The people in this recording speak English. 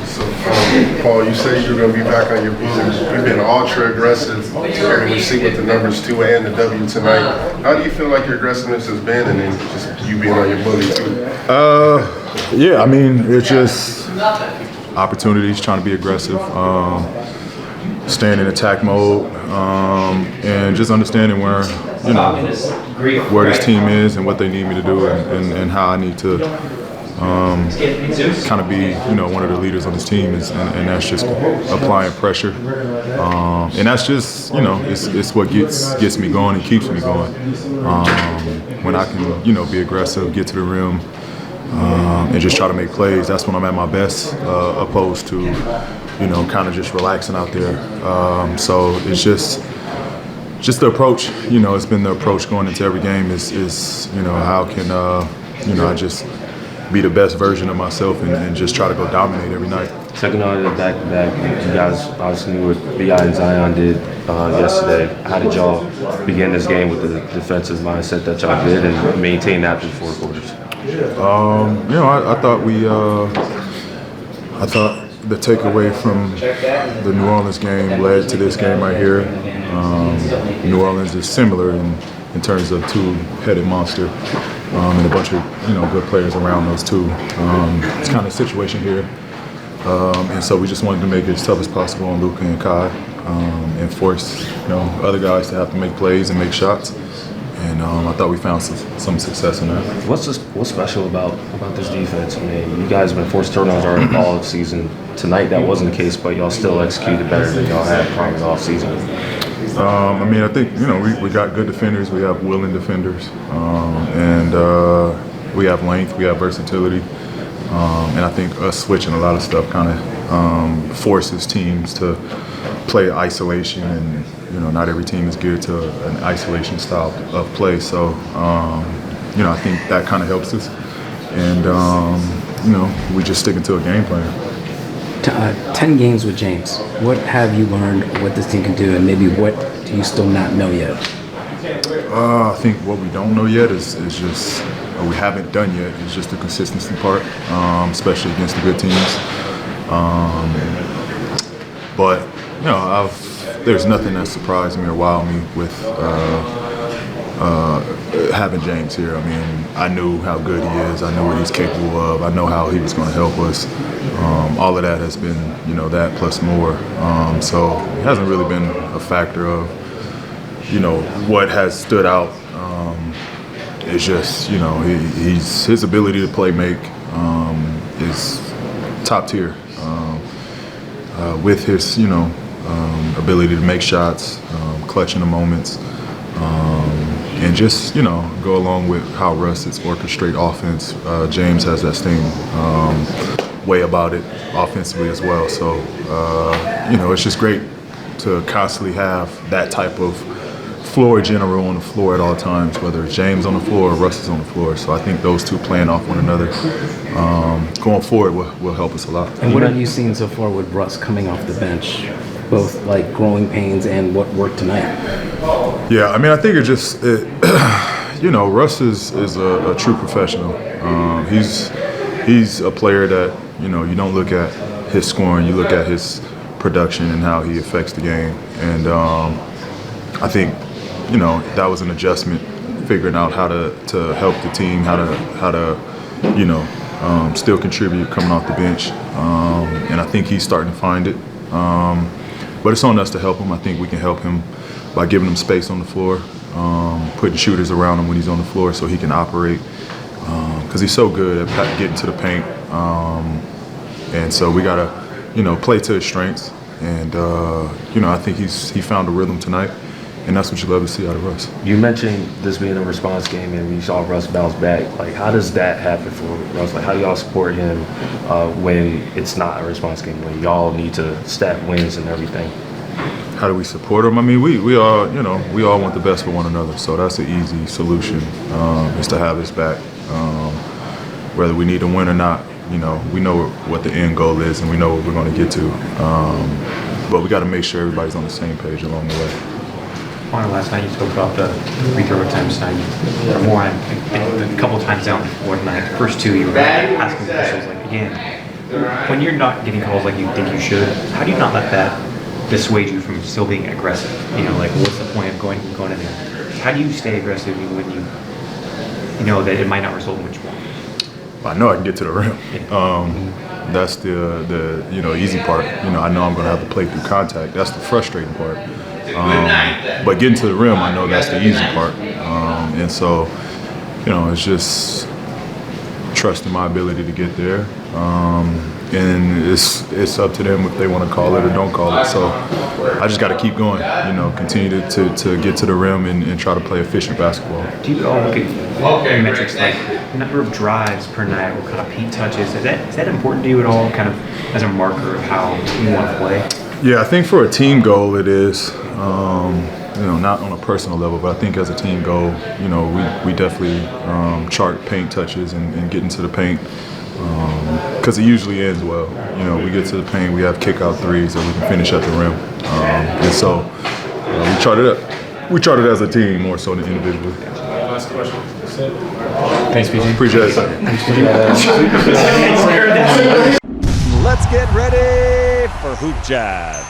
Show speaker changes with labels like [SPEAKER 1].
[SPEAKER 1] So, Paul, you say you're going to be back on your bully. You've been ultra aggressive, and we see with the numbers 2 and the W tonight. How do you feel like your aggressiveness has been, and then just you being on your bully too?
[SPEAKER 2] Yeah, I mean, it's just opportunities, trying to be aggressive, staying in attack mode, and just understanding where, where this team is and what they need me to do, and how I need to kind of be, one of the leaders on this team, and that's just applying pressure, and that's just, it's what gets me going and keeps me going. When I can, be aggressive, get to the rim, and just try to make plays, that's when I'm at my best, opposed to, kind of just relaxing out there. So it's just the approach. It's been the approach going into every game is how can I just be the best version of myself and just try to go dominate every night.
[SPEAKER 3] Second on the back-to-back, you guys obviously knew what B.I. and Zion did yesterday. How did y'all begin this game with the defensive mindset that y'all did and maintain that through 4 quarters?
[SPEAKER 2] I thought the takeaway from the New Orleans game led to this game right here. New Orleans is similar in terms of two-headed monster and a bunch of good players around those two. It's kind of a situation here, and so we just wanted to make it as tough as possible on Luka and Kai, and force other guys to have to make plays and make shots. And I thought we found some success in that.
[SPEAKER 3] What's special about this defense? I mean, you guys have been forced turnovers all season. Tonight that wasn't the case, but y'all still executed better than y'all had prior to the offseason.
[SPEAKER 2] I think we got good defenders. We have willing defenders, and we have length. We have versatility, and I think us switching a lot of stuff kind of forces teams to play isolation, and not every team is geared to an isolation style of play. So I think that kind of helps us, and we just sticking to a game plan.
[SPEAKER 4] 10 games with James. What have you learned what this team can do, and maybe what do you still not know yet?
[SPEAKER 2] I think what we don't know yet is just, or we haven't done yet, is just the consistency part, especially against the good teams. But there's nothing that surprised me or wowed me with having James here. I mean, I knew how good he is. I know what he's capable of. I know how he was going to help us. All of that has been, that plus more. So it hasn't really been a factor of, what has stood out. It's just, his ability to play make is top tier. With his, ability to make shots, clutch in the moments, and just, go along with how Russ is orchestrate offense. James has that same way about it offensively as well. So, it's just great to constantly have that type of floor general on the floor at all times, whether it's James on the floor or Russ is on the floor. So I think those two playing off one another going forward will help us a lot.
[SPEAKER 4] And what have you seen so far with Russ coming off the bench, both like growing pains and what worked tonight?
[SPEAKER 2] Yeah, I mean, I think Russ is a true professional. He's a player that, you don't look at his scoring, you look at his production and how he affects the game. And I think, that was an adjustment, figuring out how to help the team, how to still contribute coming off the bench. And I think he's starting to find it. But it's on us to help him. I think we can help him by giving him space on the floor, putting shooters around him when he's on the floor so he can operate. Because he's so good at getting to the paint. And so we got to, play to his strengths. And, I think he found a rhythm tonight. And that's what you love to see out of Russ.
[SPEAKER 3] You mentioned this being a response game, and we saw Russ bounce back. Like, how does that happen for Russ? Like, how do y'all support him when it's not a response game, when y'all need to stack wins and everything?
[SPEAKER 2] How do we support him? I mean, we all, we all want the best for one another. So that's an easy solution, is to have his back. Whether we need to win or not, we know what the end goal is, and we know what we're going to get to. But we got to make sure everybody's on the same page along the way.
[SPEAKER 5] on last night, you spoke about the free throw attempts. Now you are more on a couple times down before tonight. The first two, you were asking officials, like, again, when you're not getting calls like you think you should, how do you not let that dissuade you from still being aggressive? You know, like, what's the point of going in there? How do you stay aggressive when you know that it might not result in what you want?
[SPEAKER 2] I know I can get to the rim. That's the easy part. I know I'm going to have to play through contact. That's the frustrating part. But getting to the rim, I know that's the easy part. And so, it's just trusting my ability to get there. And it's up to them if they want to call it or don't call it. So I just got to keep going, continue to get to the rim and try to play efficient basketball.
[SPEAKER 5] Do you all look at metrics like number of drives per night or kind of peak touches? Is that important to you at all, kind of as a marker of how you want to play?
[SPEAKER 2] Yeah, I think for a team goal it is. Not on a personal level, but I think as a team goal, we definitely chart paint touches and get into the paint. Because it usually ends well. We get to the paint, we have kick out threes, and we can finish at the rim. And so we chart it as a team more so than individually.
[SPEAKER 6] Last question.
[SPEAKER 5] Thanks, PG.
[SPEAKER 2] Appreciate it.
[SPEAKER 7] Let's get ready for Hoop Jab.